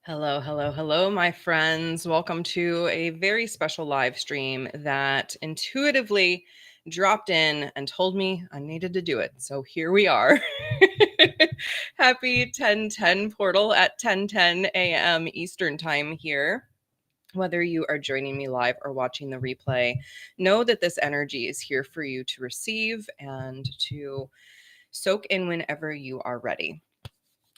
Hello, hello, hello, my friends. Welcome to a very special live stream that intuitively dropped in and told me I needed to do it. So here we are. Happy 10:10 portal at 10:10 a.m. Eastern time here. Whether you are joining me live or watching the replay, know that this energy is here for you to receive and to soak in whenever you are ready.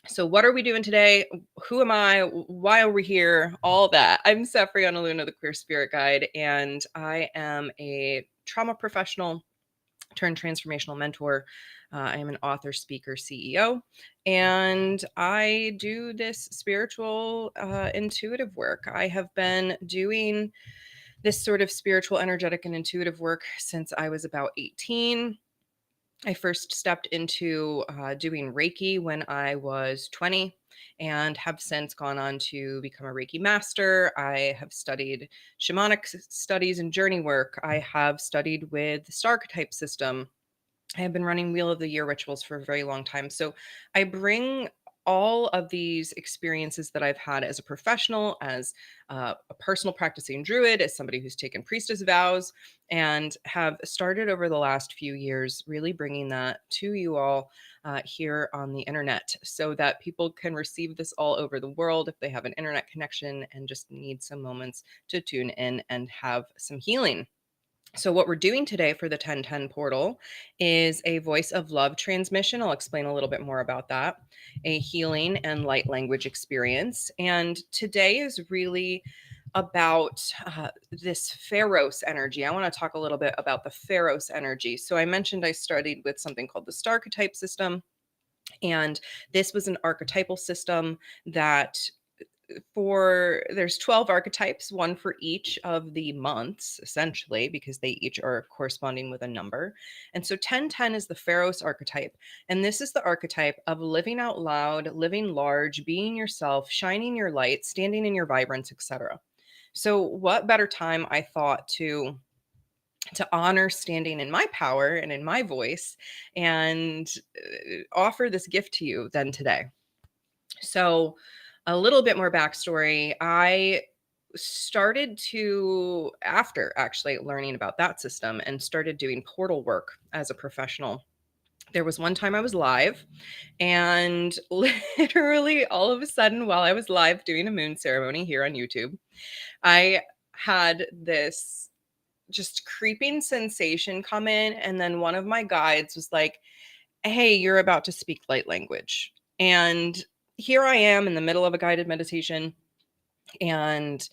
So what are we doing today? Who am I? Why are we here? All that. I'm Sefriana Luna, the Queer Spirit Guide, and I am a trauma professional turned transformational mentor. I am an author, speaker, CEO, and I do this spiritual, intuitive work. I have been doing this sort of spiritual, energetic, and intuitive work since I was about 18. I first stepped into doing Reiki when I was 20 and have since gone on to become a Reiki master. I have studied shamanic studies and journey work. I have studied with the star archetype system. I have been running Wheel of the Year rituals for a very long time. So I bring all of these experiences that I've had as a professional, as a personal practicing druid, as somebody who's taken priestess vows, and have started over the last few years really bringing that to you all here on the internet so that people can receive this all over the world if they have an internet connection and just need some moments to tune in and have some healing. So, what we're doing today for the 1010 portal is a voice of love transmission. I'll explain a little bit more about that, a healing and light language experience. And today is really about this Pharos energy. I want to talk a little bit about the Pharos energy. So, I mentioned I studied with something called the star archetype system. And this was an archetypal system that there's 12 archetypes, one for each of the months, essentially, because they each are corresponding with a number. And so 1010 is the Pharos archetype. And this is the archetype of living out loud, living large, being yourself, shining your light, standing in your vibrance, etc. So what better time I thought to honor standing in my power and in my voice and offer this gift to you than today. So, a little bit more backstory. I started to, after actually learning about that system, and started doing portal work as a professional. There was one time I was live, and literally all of a sudden, while I was live doing a moon ceremony here on YouTube, I had this just creeping sensation come in. And then one of my guides was like, "Hey, you're about to speak light language." And here I am in the middle of a guided meditation and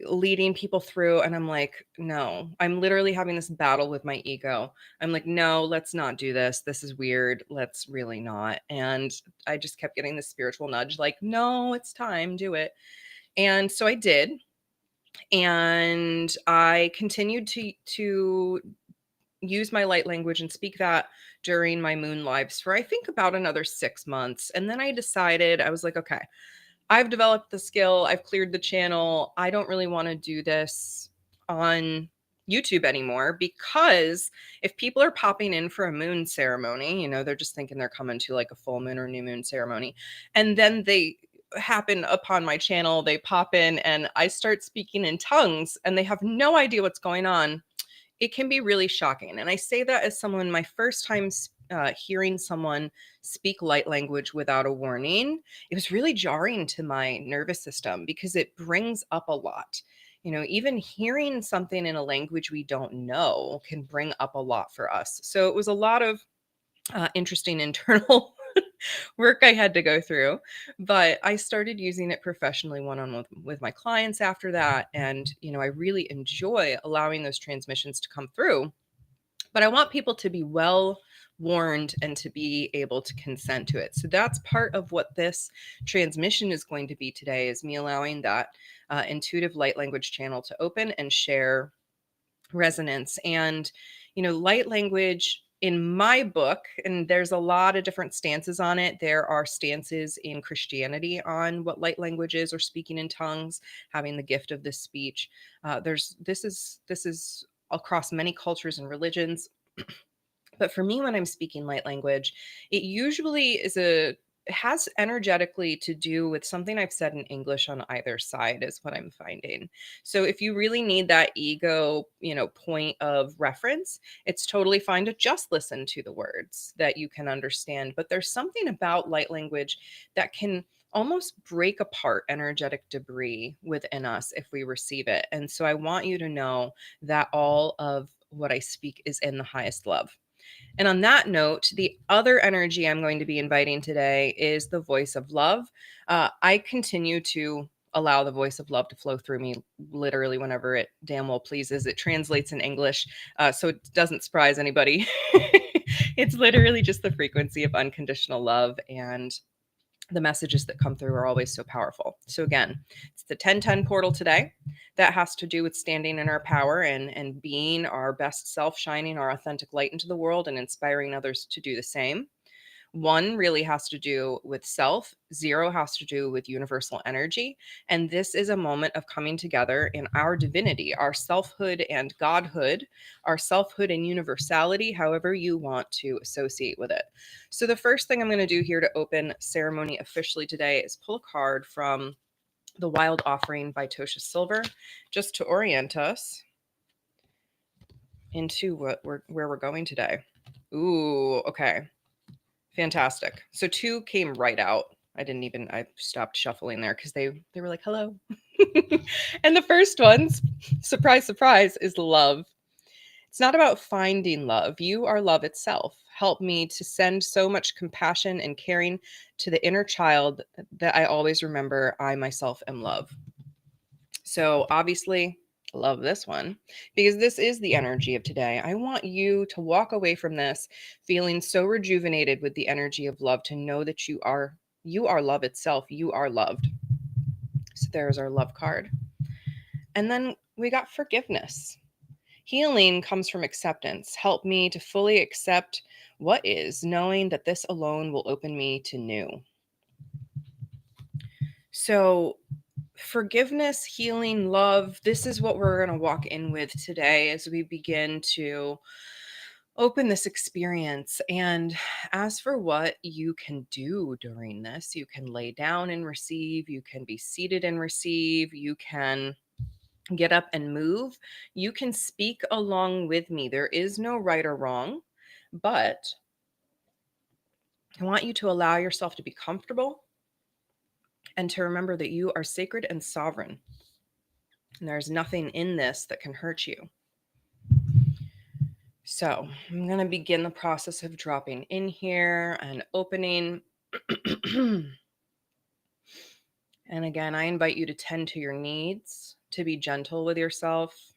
leading people through. And I'm like, no, I'm literally having this battle with my ego. I'm like, no, let's not do this. This is weird. Let's really not. And I just kept getting this spiritual nudge, like, no, it's time, do it. And so I did. And I continued to use my light language and speak that during my moon lives for I think about another 6 months. And then I decided, I was like, okay, I've developed the skill, I've cleared the channel. I don't really want to do this on YouTube anymore because if people are popping in for a moon ceremony, they're just thinking they're coming to like a full moon or new moon ceremony. And then they happen upon my channel, they pop in and I start speaking in tongues and they have no idea what's going on. It can be really shocking. And I say that as someone, my first time hearing someone speak light language without a warning, it was really jarring to my nervous system because it brings up a lot. Even hearing something in a language we don't know can bring up a lot for us. So it was a lot of interesting internal work I had to go through, but I started using it professionally one-on-one with my clients after that. And, I really enjoy allowing those transmissions to come through, but I want people to be well warned and to be able to consent to it. So that's part of what this transmission is going to be today, is me allowing that intuitive light language channel to open and share resonance. And, light language in my book, and there's a lot of different stances on it. There are stances in Christianity on what light language is, or speaking in tongues, having the gift of this speech. This is across many cultures and religions. But for me, when I'm speaking light language, it usually is a has energetically to do with something I've said in English on either side, is what I'm finding. So if you really need that ego, point of reference, it's totally fine to just listen to the words that you can understand. But there's something about light language that can almost break apart energetic debris within us if we receive it. And so I want you to know that all of what I speak is in the highest love. And on that note, the other energy I'm going to be inviting today is the voice of love. I continue to allow the voice of love to flow through me literally whenever it damn well pleases. It translates in English, so it doesn't surprise anybody. It's literally just the frequency of unconditional love, and the messages that come through are always so powerful. So again, it's the 1010 portal today. That has to do with standing in our power and being our best self, shining our authentic light into the world and inspiring others to do the same. One really has to do with self, zero has to do with universal energy. And this is a moment of coming together in our divinity, our selfhood and godhood, our selfhood and universality, however you want to associate with it. So, the first thing I'm going to do here to open ceremony officially today is pull a card from The Wild Offering by Tosha Silver, just to orient us into where we're going today. Ooh, okay. Fantastic. So 2 came right out. I stopped shuffling there because they were like, hello. And the first one's surprise, surprise, is love. It's not about finding love. You are love itself. Help me to send so much compassion and caring to the inner child that I always remember I myself am love. So obviously, love this one because this is the energy of today. I want you to walk away from this feeling so rejuvenated with the energy of love, to know that you are love itself. You are loved. So there's our love card. And then we got forgiveness. Healing comes from acceptance. Help me to fully accept what is, knowing that this alone will open me to new. So forgiveness, healing, love, this is what we're going to walk in with today as we begin to open this experience. And as for what you can do during this, you can lay down and receive, you can be seated and receive, you can get up and move, you can speak along with me. There is no right or wrong, but I want you to allow yourself to be comfortable and to remember that you are sacred and sovereign. And there's nothing in this that can hurt you. So I'm going to begin the process of dropping in here and opening. And again, I invite you to tend to your needs, to be gentle with yourself.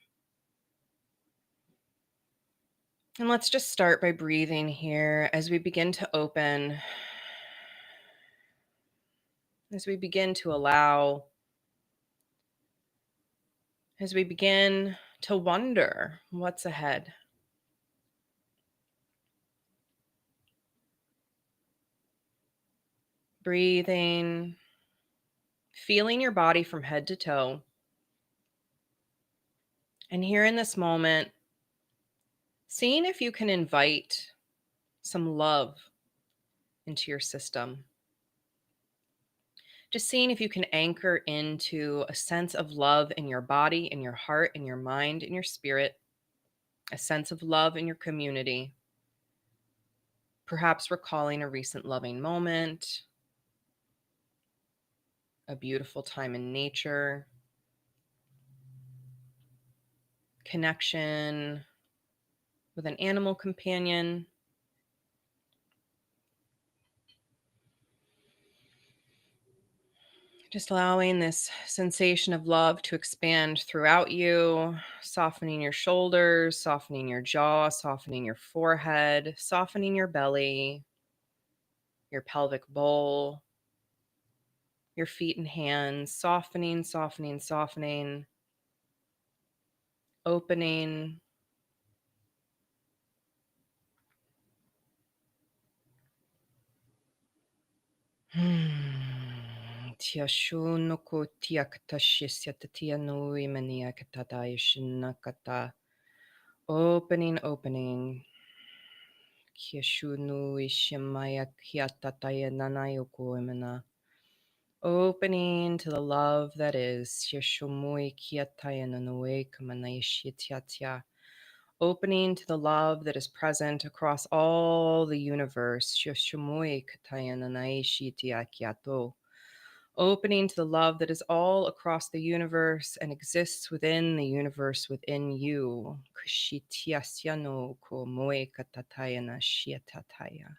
And let's just start by breathing here as we begin to open, as we begin to allow, as we begin to wonder what's ahead. Breathing, feeling your body from head to toe. And here in this moment, seeing if you can invite some love into your system. Just seeing if you can anchor into a sense of love in your body, in your heart, in your mind, in your spirit, a sense of love in your community. Perhaps recalling a recent loving moment, a beautiful time in nature, connection with an animal companion. Just allowing this sensation of love to expand throughout you, softening your shoulders, softening your jaw, softening your forehead, softening your belly, your pelvic bowl, your feet and hands, softening, softening, softening, opening. Tiashunoko tiaktashisyatatyanui maniakatadayashinakata. Opening, opening. Kieshunu ishimaya kiatataya nanayoko emana. Opening to the love that is. Yeshomui kiataya nanue kamanayashitiatia. Opening to the love that is present across all the universe. Yeshomui kataya nanayashitiakiato. Opening to the love that is all across the universe and exists within the universe within you. Kushitiasyano ko moe katataya na shiatataya.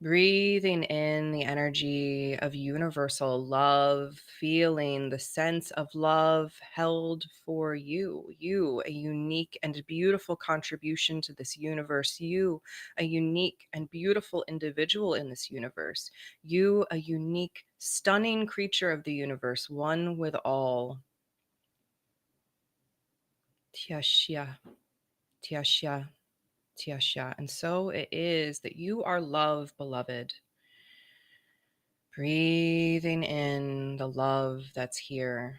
Breathing in the energy of universal love, feeling the sense of love held for you. You, a unique and beautiful contribution to this universe. You, a unique and beautiful individual in this universe. You, a unique, stunning creature of the universe, one with all. Tiashia, Tiashia, Tiashia. And so it is that you are love, beloved. Breathing in the love that's here.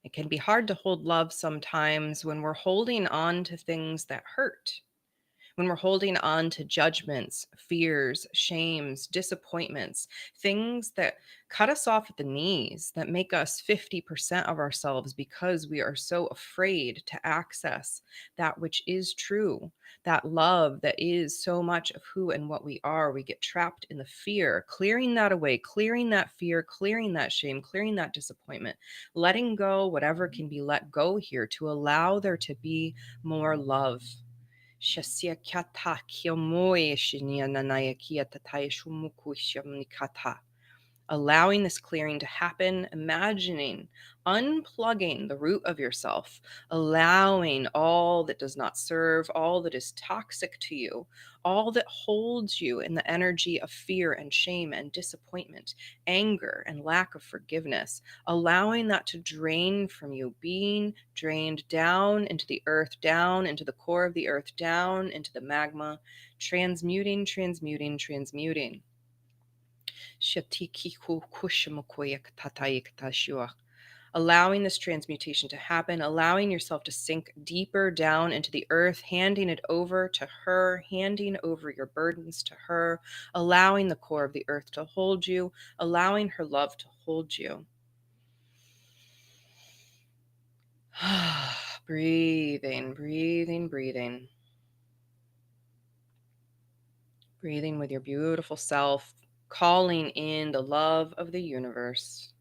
It can be hard to hold love sometimes when we're holding on to things that hurt, when we're holding on to judgments, fears, shames, disappointments, things that cut us off at the knees, that make us 50% of ourselves because we are so afraid to access that which is true, that love that is so much of who and what we are. We get trapped in the fear, clearing that away, clearing that fear, clearing that shame, clearing that disappointment, letting go whatever can be let go here to allow there to be more love. Shasia kyata kyomoe shinya nanaya kia tataya shumuku shamnikata. Allowing this clearing to happen, imagining, unplugging the root of yourself, allowing all that does not serve, all that is toxic to you, all that holds you in the energy of fear and shame and disappointment, anger and lack of forgiveness, allowing that to drain from you, being drained down into the earth, down into the core of the earth, down into the magma, transmuting, transmuting, transmuting. Allowing this transmutation to happen, allowing yourself to sink deeper down into the earth, handing it over to her, handing over your burdens to her, allowing the core of the earth to hold you, allowing her love to hold you. Breathing, breathing, breathing. Breathing with your beautiful self, calling in the love of the universe.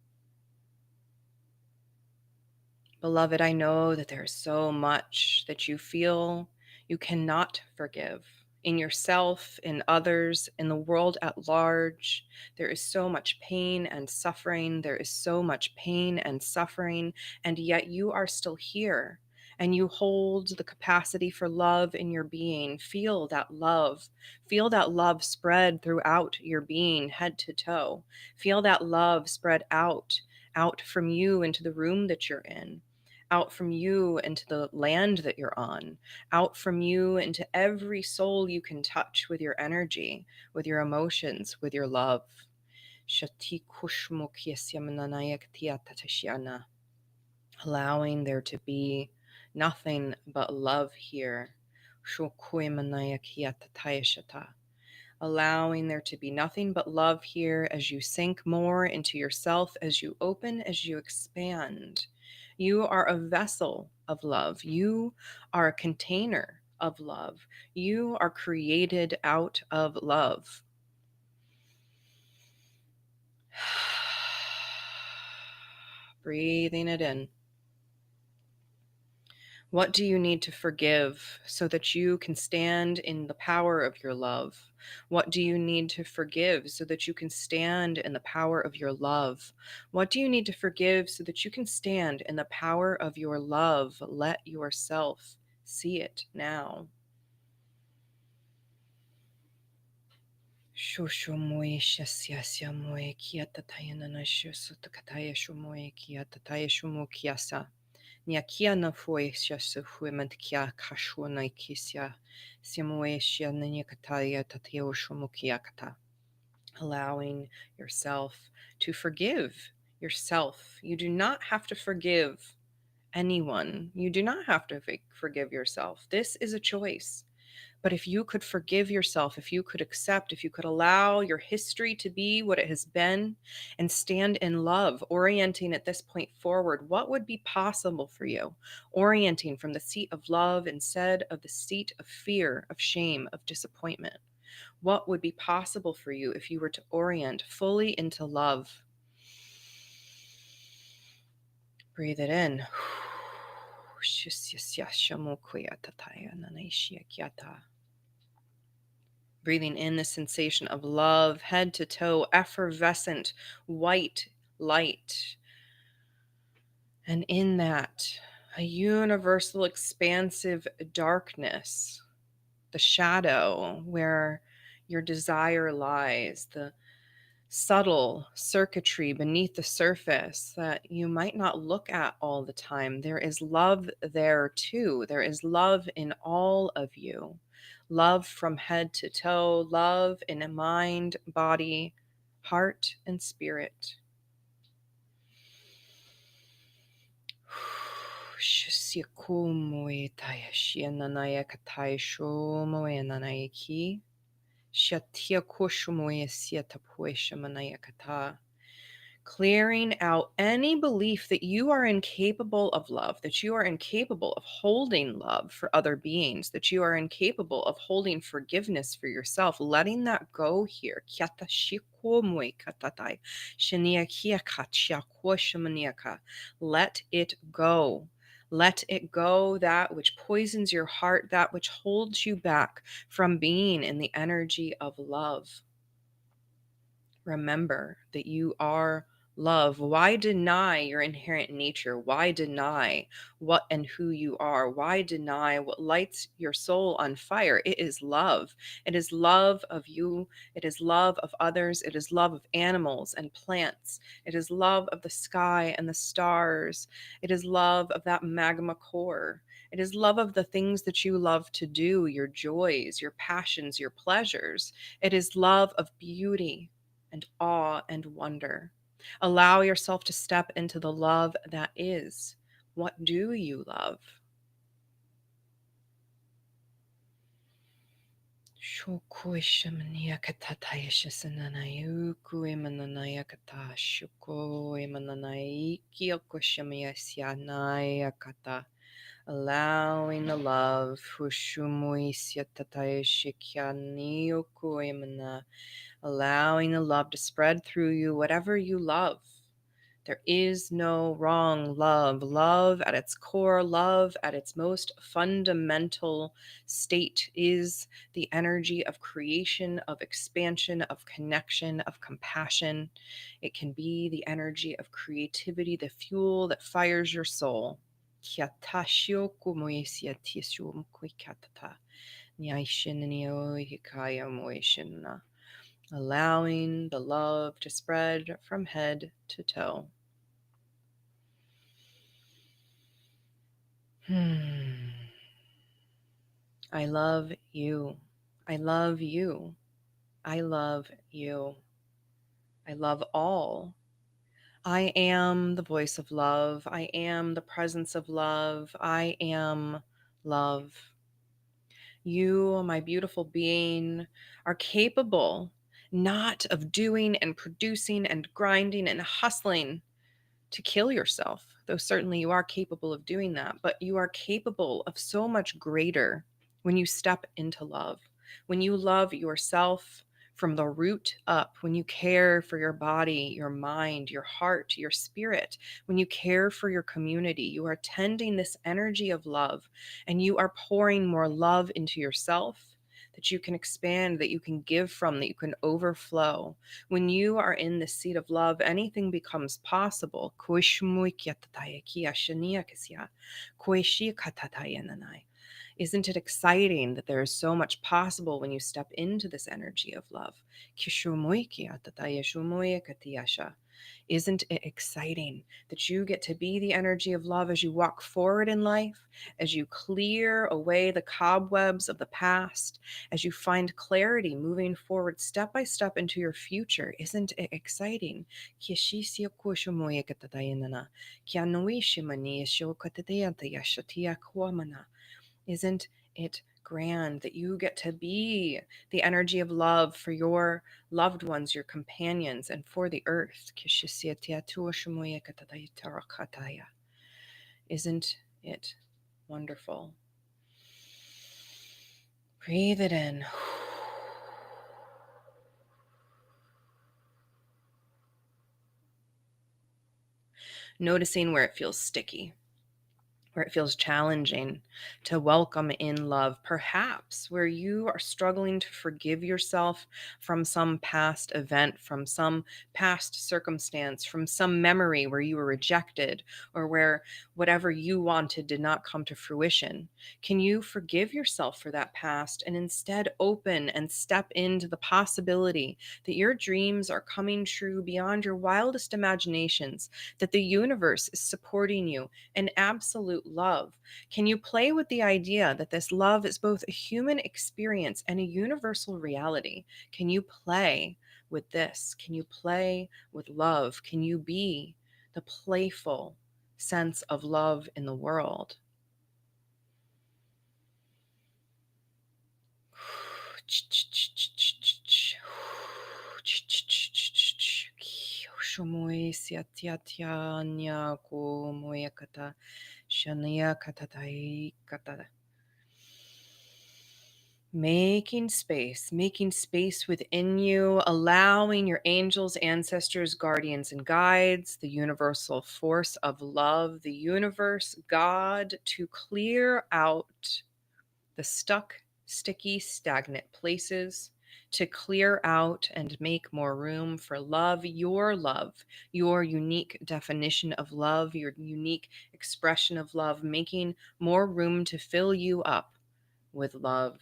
Beloved, I know that there is so much that you feel you cannot forgive in yourself, in others, in the world at large. There is so much pain and suffering. There is so much pain and suffering, and yet you are still here. And you hold the capacity for love in your being. Feel that love. Feel that love spread throughout your being, head to toe. Feel that love spread out from you into the room that you're in, out from you into the land that you're on, out from you into every soul you can touch with your energy, with your emotions, with your love. Allowing there to be nothing but love here. Allowing there to be nothing but love here as you sink more into yourself, as you open, as you expand. You are a vessel of love. You are a container of love. You are created out of love. Breathing it in. What do you need to forgive so that you can stand in the power of your love? What do you need to forgive so that you can stand in the power of your love? What do you need to forgive so that you can stand in the power of your love? Let yourself see it now. Shoshomoe shasyasya moe kiatatayana na shosutakataya shomoe kiatataya shomo kiasa. Niakia na foi shasu huement kia kashwana kisia. Siamoe shia nanyakataya tateo shomo kiakata. Allowing yourself to forgive yourself. You do not have to forgive anyone. You do not have to forgive yourself. This is a choice. But if you could forgive yourself, if you could accept, if you could allow your history to be what it has been and stand in love, orienting at this point forward, what would be possible for you? Orienting from the seat of love instead of the seat of fear, of shame, of disappointment. What would be possible for you if you were to orient fully into love? Breathe it in. Breathing in the sensation of love, head to toe, effervescent white light. And in that, a universal expansive darkness, the shadow where your desire lies, the subtle circuitry beneath the surface that you might not look at all the time. There is love there too. There is love in all of you. Love from head to toe, love in a mind, body, heart, and spirit. Clearing out any belief that you are incapable of love, that you are incapable of holding love for other beings, that you are incapable of holding forgiveness for yourself, letting that go here. Let it go. Let it go, that which poisons your heart, that which holds you back from being in the energy of love. Remember that you are love. Why deny your inherent nature? Why deny what and who you are? Why deny what lights your soul on fire? It is love. It is love of you. It is love of others. It is love of animals and plants. It is love of the sky and the stars. It is love of that magma core. It is love of the things that you love to do, your joys, your passions, your pleasures. It is love of beauty and awe and wonder. Allow yourself to step into the love that is. What do you love? Allowing the love, allowing the love to spread through you, whatever you love. There is no wrong love. Love at its core, love at its most fundamental state is the energy of creation, of expansion, of connection, of compassion. It can be the energy of creativity, the fuel that fires your soul. Allowing the love to spread from head to toe. I love you. I love you. I love you. I love all. I am the voice of love. I am the presence of love. I am love. You, my beautiful being, are capable not of doing and producing and grinding and hustling to kill yourself, though certainly you are capable of doing that, but you are capable of so much greater when you step into love, when you love yourself from the root up, when you care for your body, your mind, your heart, your spirit, when you care for your community, you are tending this energy of love and you are pouring more love into yourself that you can expand, that you can give from, that you can overflow. When you are in the seat of love, anything becomes possible. Isn't it exciting that there is so much possible when you step into this energy of love? Isn't it exciting that you get to be the energy of love as you walk forward in life, as you clear away the cobwebs of the past, as you find clarity moving forward step by step into your future? Isn't it exciting? Isn't it grand that you get to be the energy of love for your loved ones, your companions, and for the earth? Isn't it wonderful? Breathe it in. Noticing where it feels sticky, where it feels challenging to welcome in love, perhaps where you are struggling to forgive yourself from some past event, from some past circumstance, from some memory where you were rejected or where whatever you wanted did not come to fruition. Can you forgive yourself for that past and instead open and step into the possibility that your dreams are coming true beyond your wildest imaginations, that the universe is supporting you and absolute love? Can you play with the idea that this love is both a human experience and a universal reality? Can you play with this? Can you play with love? Can you be the playful sense of love in the world? Making space within you, allowing your angels, ancestors, guardians, and guides, the universal force of love, the universe, God, to clear out the stuck, sticky, stagnant places, to clear out and make more room for love, your unique definition of love, your unique expression of love, making more room to fill you up with love.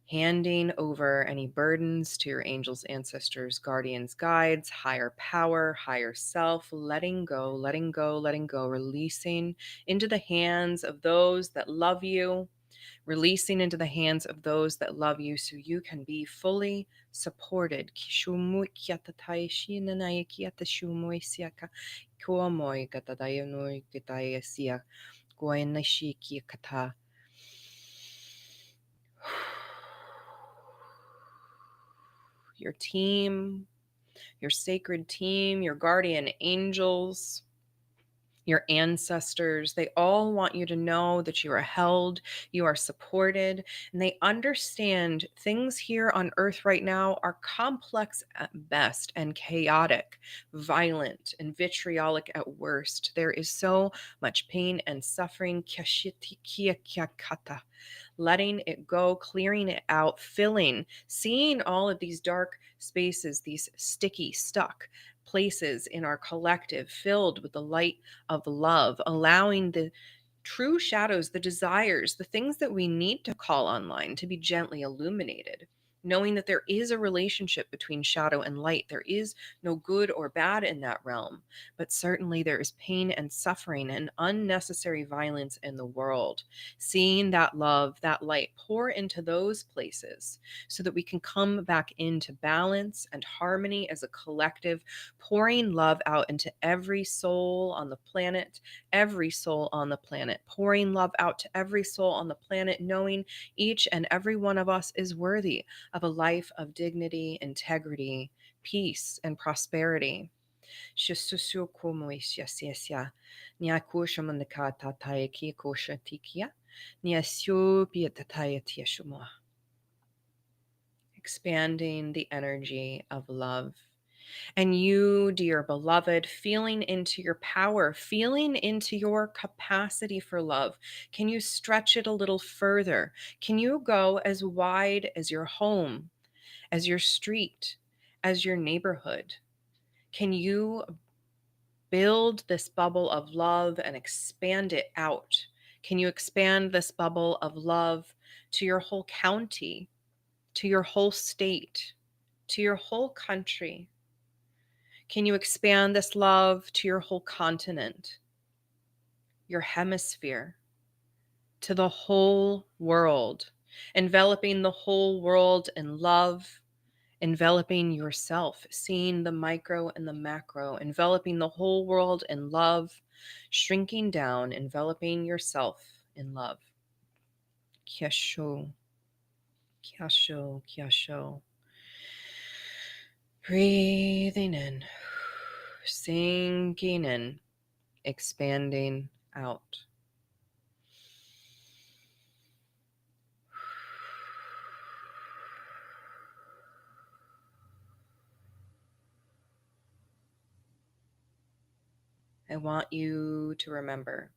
Handing over any burdens to your angels, ancestors, guardians, guides, higher power, higher self, letting go, letting go, letting go, releasing into the hands of those that love you, releasing into the hands of those that love you so you can be fully supported. Your team, your sacred team, your guardian angels, your ancestors, they all want you to know that you are held, you are supported, and they understand things here on earth right now are complex at best and chaotic, violent, and vitriolic at worst. There is so much pain and suffering. Letting it go, clearing it out, filling, seeing all of these dark spaces, these sticky, stuck places in our collective filled with the light of love, allowing the true shadows, the desires, the things that we need to call online to be gently illuminated. Knowing that there is a relationship between shadow and light. There is no good or bad in that realm, but certainly there is pain and suffering and unnecessary violence in the world. Seeing that love, that light pour into those places so that we can come back into balance and harmony as a collective, pouring love out into every soul on the planet, pouring love out to every soul on the planet, knowing each and every one of us is worthy of a life of dignity, integrity, peace, and prosperity. Expanding the energy of love. And you, dear beloved, feeling into your power, feeling into your capacity for love. Can you stretch it a little further? Can you go as wide as your home, as your street, as your neighborhood? Can you build this bubble of love and expand it out? Can you expand this bubble of love to your whole county, to your whole state, to your whole country? Can you expand this love to your whole continent, your hemisphere, to the whole world, enveloping the whole world in love, enveloping yourself, seeing the micro and the macro, enveloping the whole world in love, shrinking down, enveloping yourself in love. Kyasho, kyasho, kyasho. Breathing in, sinking in, expanding out. I want you to remember,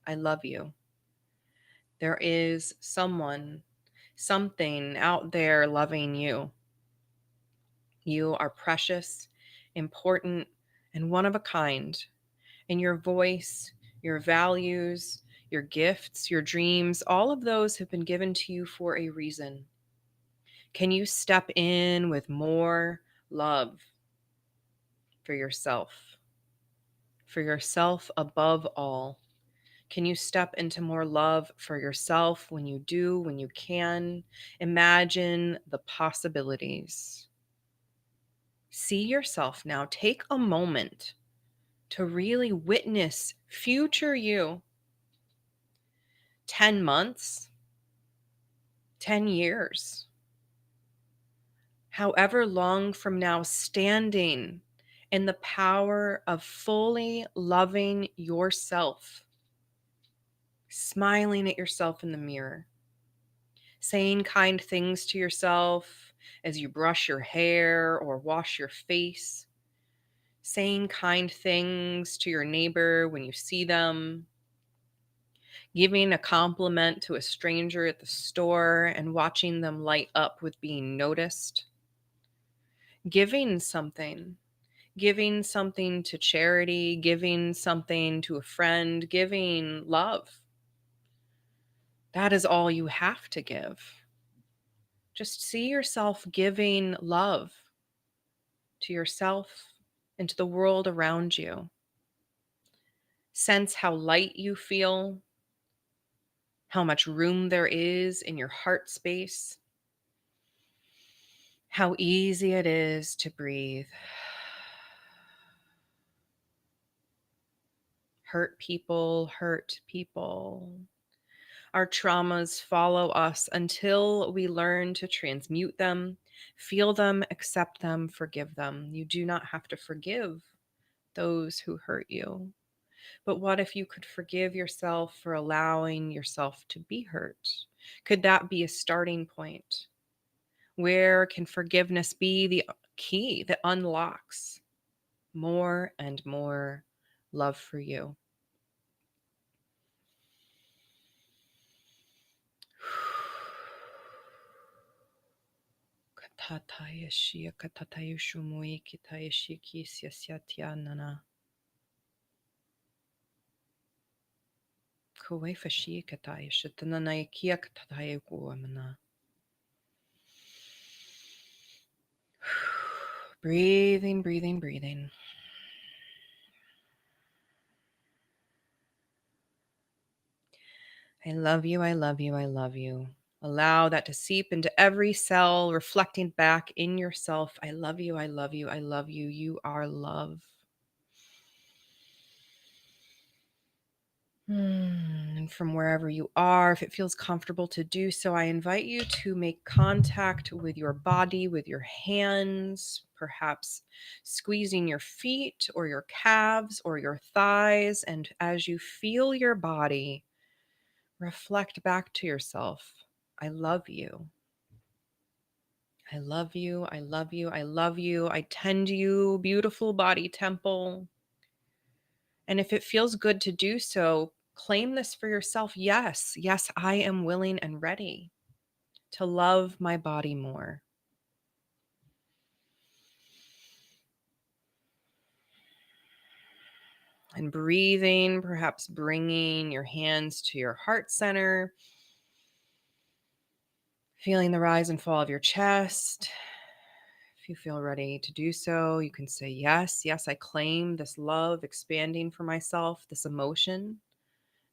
I love you. There is someone, something out there loving you. You are precious, important, and one of a kind. And your voice, your values, your gifts, your dreams, all of those have been given to you for a reason. Can you step in with more love for yourself? For yourself above all. Can you step into more love for yourself when you do, when you can? Imagine the possibilities. See yourself now. Take a moment to really witness future you. 10 months, 10 years, however long from now, standing in the power of fully loving yourself, smiling at yourself in the mirror, saying kind things to yourself as you brush your hair or wash your face, saying kind things to your neighbor when you see them, giving a compliment to a stranger at the store and watching them light up with being noticed, giving something to charity, giving something to a friend, giving love. That is all you have to give. Just see yourself giving love to yourself and to the world around you. Sense how light you feel, how much room there is in your heart space, how easy it is to breathe. Hurt people. Our traumas follow us until we learn to transmute them, feel them, accept them, forgive them. You do not have to forgive those who hurt you. But what if you could forgive yourself for allowing yourself to be hurt? Could that be a starting point? Where can forgiveness be the key that unlocks more and more love for you? Katataya katataya shumui kitaya shiki siasyatyanana. Kuwe fashi kataya shatanana kia katataya guamana. Breathing, breathing, breathing. I love you, I love you, I love you. Allow that to seep into every cell, reflecting back in yourself. I love you, I love you, I love you. You are love. And from wherever you are, if it feels comfortable to do so, I invite you to make contact with your body, with your hands, perhaps squeezing your feet or your calves or your thighs. And as you feel your body, reflect back to yourself. I love you. I love you. I love you. I love you. I tend you, beautiful body temple. And if it feels good to do so, claim this for yourself. Yes, yes, I am willing and ready to love my body more. And breathing, perhaps bringing your hands to your heart center, feeling the rise and fall of your chest, you feel ready to do so, you can say, yes, yes, I claim this love expanding for myself, this emotion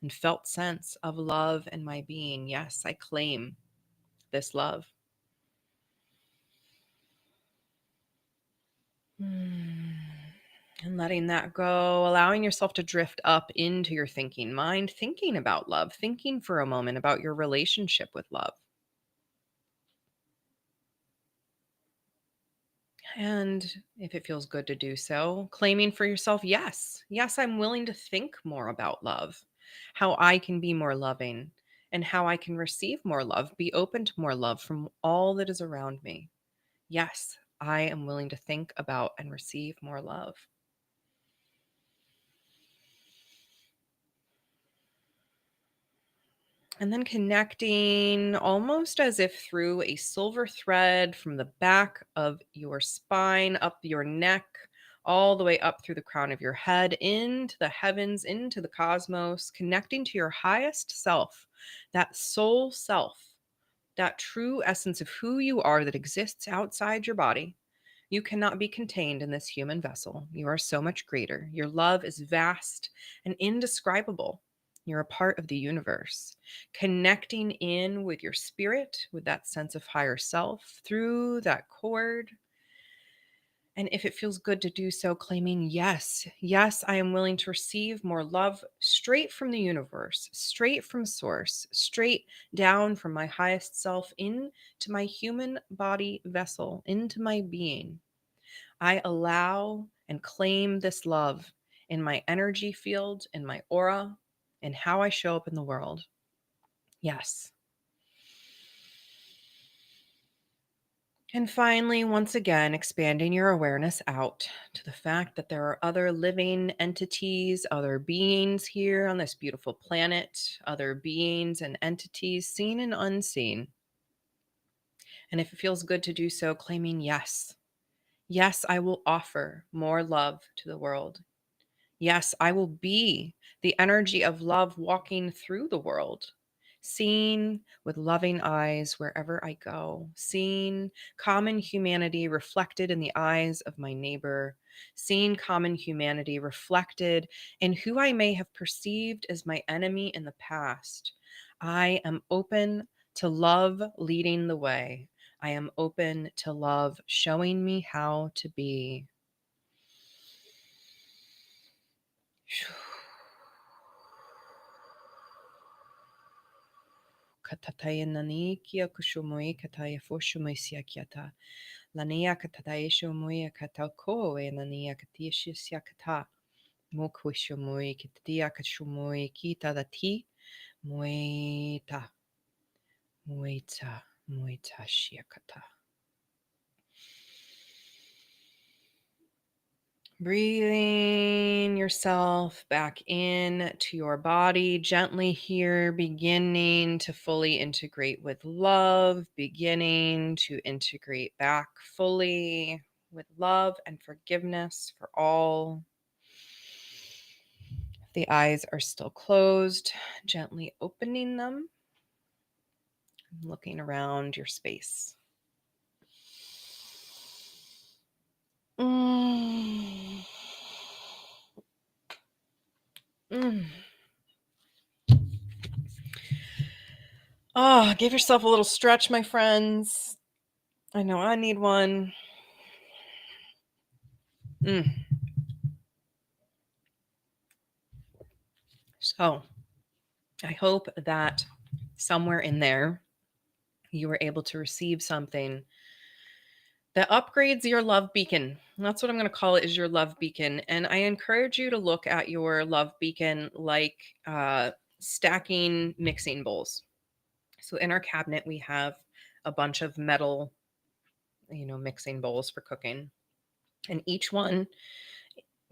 and felt sense of love in my being. Yes, I claim this love. And letting that go, allowing yourself to drift up into your thinking mind, thinking about love, thinking for a moment about your relationship with love. And if it feels good to do so, claiming for yourself, yes, yes, I'm willing to think more about love, how I can be more loving, and how I can receive more love, be open to more love from all that is around me. Yes, I am willing to think about and receive more love. And then connecting almost as if through a silver thread from the back of your spine, up your neck, all the way up through the crown of your head, into the heavens, into the cosmos, connecting to your highest self, that soul self, that true essence of who you are that exists outside your body. You cannot be contained in this human vessel. You are so much greater. Your love is vast and indescribable. You're a part of the universe. Connecting in with your spirit, with that sense of higher self through that cord. And if it feels good to do so, claiming, yes, yes, I am willing to receive more love straight from the universe, straight from source, straight down from my highest self into my human body vessel, into my being. I allow and claim this love in my energy field, in my aura, and how I show up in the world. Yes. And finally, once again, expanding your awareness out to the fact that there are other living entities, other beings here on this beautiful planet, other beings and entities seen and unseen. And if it feels good to do so, claiming, yes, yes, I will offer more love to the world. Yes, I will be the energy of love walking through the world, seeing with loving eyes wherever I go, seeing common humanity reflected in the eyes of my neighbor, seeing common humanity reflected in who I may have perceived as my enemy in the past. I am open to love leading the way. I am open to love showing me how to be. Katataya nani kia kushumui kataya fushumui siakiata. Lania kataya shumui katako e nania katishi siakata. Mokushumui kitadia kashumui kita dati. Mueta. Mueta. Mueta shiakata. Breathing yourself back in to your body gently here, beginning to fully integrate with love, beginning to integrate back fully with love and forgiveness for all. If the eyes are still closed, gently opening them, looking around your space. Mm. Mm. Oh, give yourself a little stretch, my friends. I know I need one. So I hope that somewhere in there, you were able to receive something that upgrades your love beacon. That's what I'm going to call it, is your love beacon. And I encourage you to look at your love beacon like stacking mixing bowls. So in our cabinet, we have a bunch of metal, mixing bowls for cooking. And each one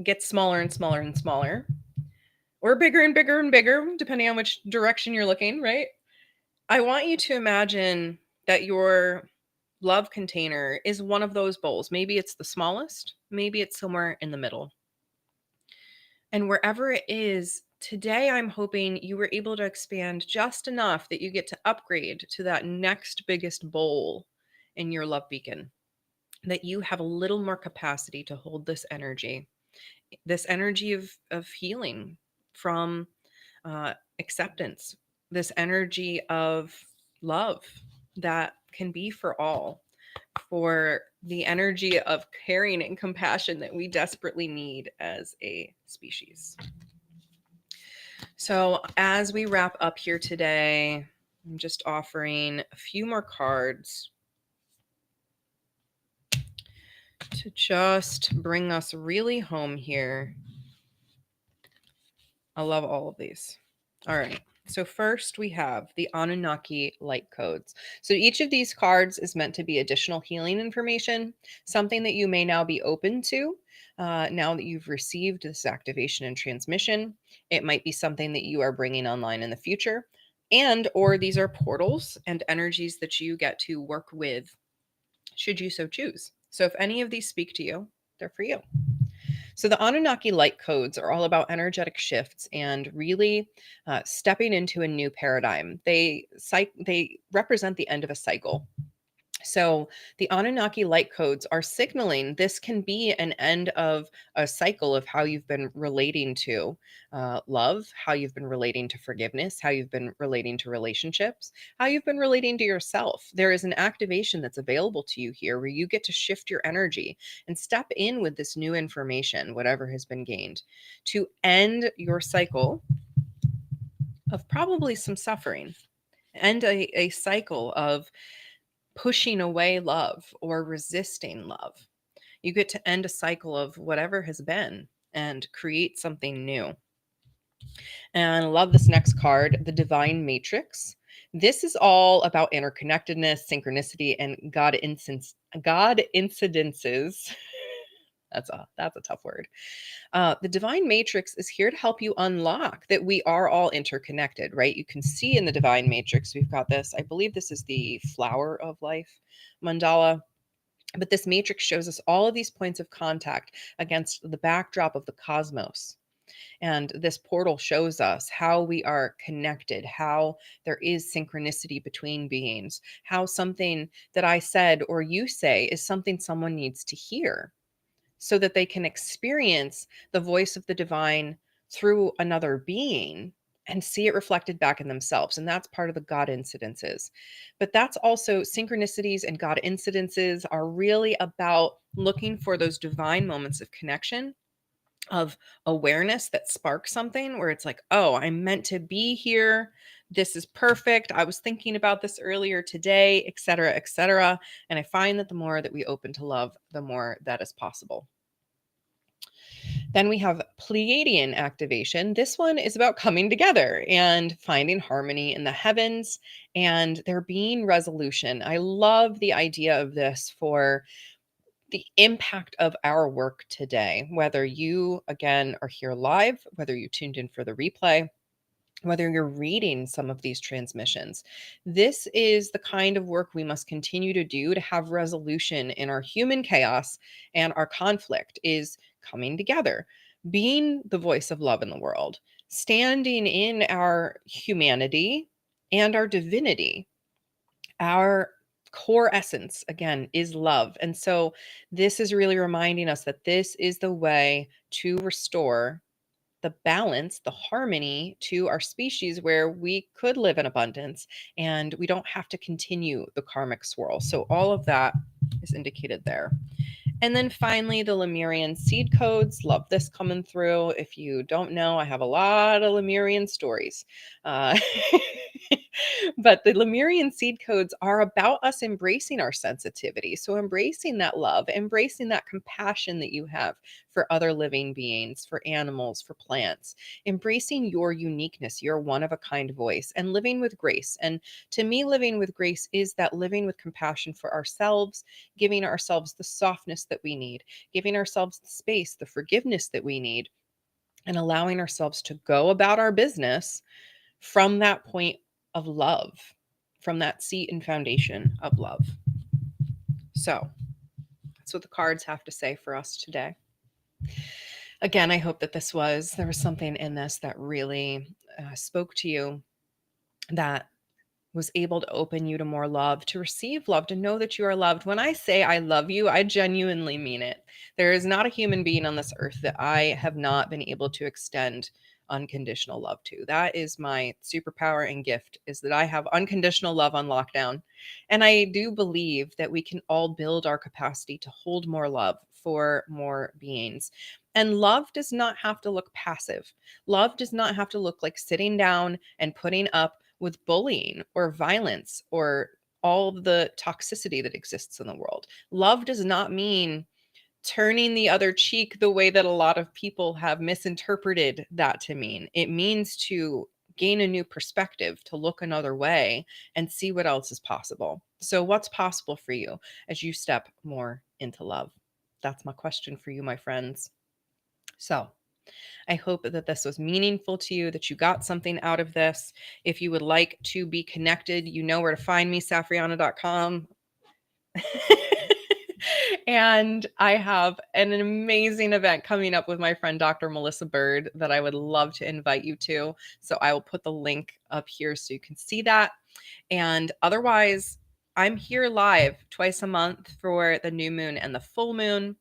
gets smaller and smaller and smaller, or bigger and bigger and bigger, depending on which direction you're looking, right? I want you to imagine that your love container is one of those bowls. Maybe it's the smallest, maybe it's somewhere in the middle. And wherever it is, today I'm hoping you were able to expand just enough that you get to upgrade to that next biggest bowl in your love beacon. that you have a little more capacity to hold this energy of healing from acceptance, this energy of love that can be for all, for the energy of caring and compassion that we desperately need as a species. So, as we wrap up here today, I'm just offering a few more cards to just bring us really home here. I love all of these. All right. So first we have the Anunnaki light codes. So each of these cards is meant to be additional healing information, something that you may now be open to now that you've received this activation and transmission. It might be something that you are bringing online in the future, and or these are portals and energies that you get to work with should you so choose. So if any of these speak to you, they're for you. So the Anunnaki light codes are all about energetic shifts and really stepping into a new paradigm. They represent the end of a cycle. So the Anunnaki light codes are signaling this can be an end of a cycle of how you've been relating to love, how you've been relating to forgiveness, how you've been relating to relationships, how you've been relating to yourself. There is an activation that's available to you here where you get to shift your energy and step in with this new information, whatever has been gained, to end your cycle of probably some suffering, end a cycle of pushing away love or resisting love. You get to end a cycle of whatever has been and create something new. And I love this next card, the Divine Matrix. This is all about interconnectedness, synchronicity, and God incidences. That's a tough word. The Divine Matrix is here to help you unlock that we are all interconnected, right? You can see in the Divine Matrix, we've got this, I believe this is the Flower of Life mandala. But this matrix shows us all of these points of contact against the backdrop of the cosmos. And this portal shows us how we are connected, how there is synchronicity between beings, how something that I said or you say is something someone needs to hear so that they can experience the voice of the divine through another being and see it reflected back in themselves. And that's part of the God incidences. But that's also synchronicities, and God incidences are really about looking for those divine moments of connection, of awareness that spark something where it's like, oh, I'm meant to be here. This is perfect. I was thinking about this earlier today, et cetera, et cetera. And I find that the more that we open to love, the more that is possible. Then we have Pleiadian activation. This one is about coming together and finding harmony in the heavens and there being resolution. I love the idea of this for the impact of our work today, whether you, again, are here live, whether you tuned in for the replay, whether you're reading some of these transmissions. This is the kind of work we must continue to do to have resolution in our human chaos, and our conflict is coming together, being the voice of love in the world, standing in our humanity and our divinity. Our core essence, again, is love. And so this is really reminding us that this is the way to restore the balance, the harmony to our species where we could live in abundance and we don't have to continue the karmic swirl. So all of that is indicated there. And then finally, the Lemurian seed codes. Love this coming through. If you don't know, I have a lot of Lemurian stories. Uh, but the Lemurian seed codes are about us embracing our sensitivity. So, embracing that love, embracing that compassion that you have for other living beings, for animals, for plants, embracing your uniqueness, your one of a kind voice, and living with grace. And to me, living with grace is that living with compassion for ourselves, giving ourselves the softness that we need, giving ourselves the space, the forgiveness that we need, and allowing ourselves to go about our business from that point of love, from that seat and foundation of love. So that's what the cards have to say for us today. Again, I hope that there was something in this that really spoke to you, that was able to open you to more love, to receive love, to know that you are loved. When I say I love you, I genuinely mean it. There is not a human being on this earth that I have not been able to extend unconditional love to. That is my superpower and gift, is that I have unconditional love on lockdown. And I do believe that we can all build our capacity to hold more love for more beings. And love does not have to look passive. Love does not have to look like sitting down and putting up with bullying or violence or all of the toxicity that exists in the world. Love does not mean turning the other cheek the way that a lot of people have misinterpreted that to mean. It means to gain a new perspective, to look another way and see what else is possible. So, what's possible for you as you step more into love? That's my question for you, my friends. So, I hope that this was meaningful to you, that you got something out of this. If you would like to be connected, you know where to find me, safriana.com. And I have an amazing event coming up with my friend Dr. Melissa Bird that I would love to invite you to. So I will put the link up here so you can see that. And otherwise, I'm here live twice a month for the new moon and the full moon.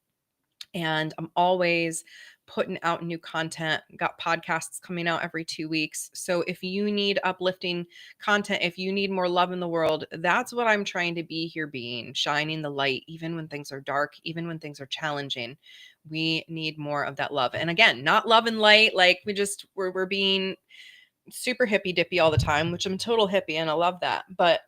And I'm always putting out new content. Got podcasts coming out every 2 weeks. So if you need uplifting content, if you need more love in the world, that's what I'm trying to be here being, shining the light, even when things are dark, even when things are challenging. We need more of that love. And again, not love and light, like we're being super hippy dippy all the time, which I'm a total hippie and I love that. But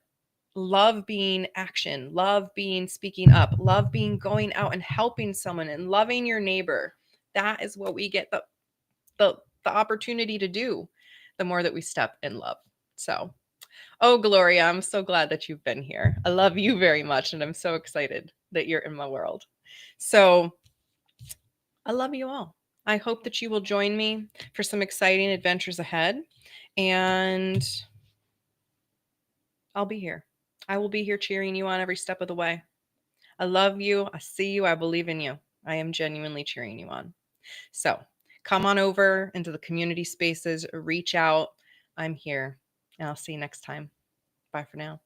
love being action, love being speaking up, love being going out and helping someone and loving your neighbor. That is what we get the opportunity to do the more that we step in love. So, oh Gloria, I'm so glad that you've been here. I love you very much and I'm so excited that you're in my world. So, I love you all. I hope that you will join me for some exciting adventures ahead, and I'll be here. I will be here cheering you on every step of the way. I love you. I see you. I believe in you. I am genuinely cheering you on. So come on over into the community spaces, reach out. I'm here, and I'll see you next time. Bye for now.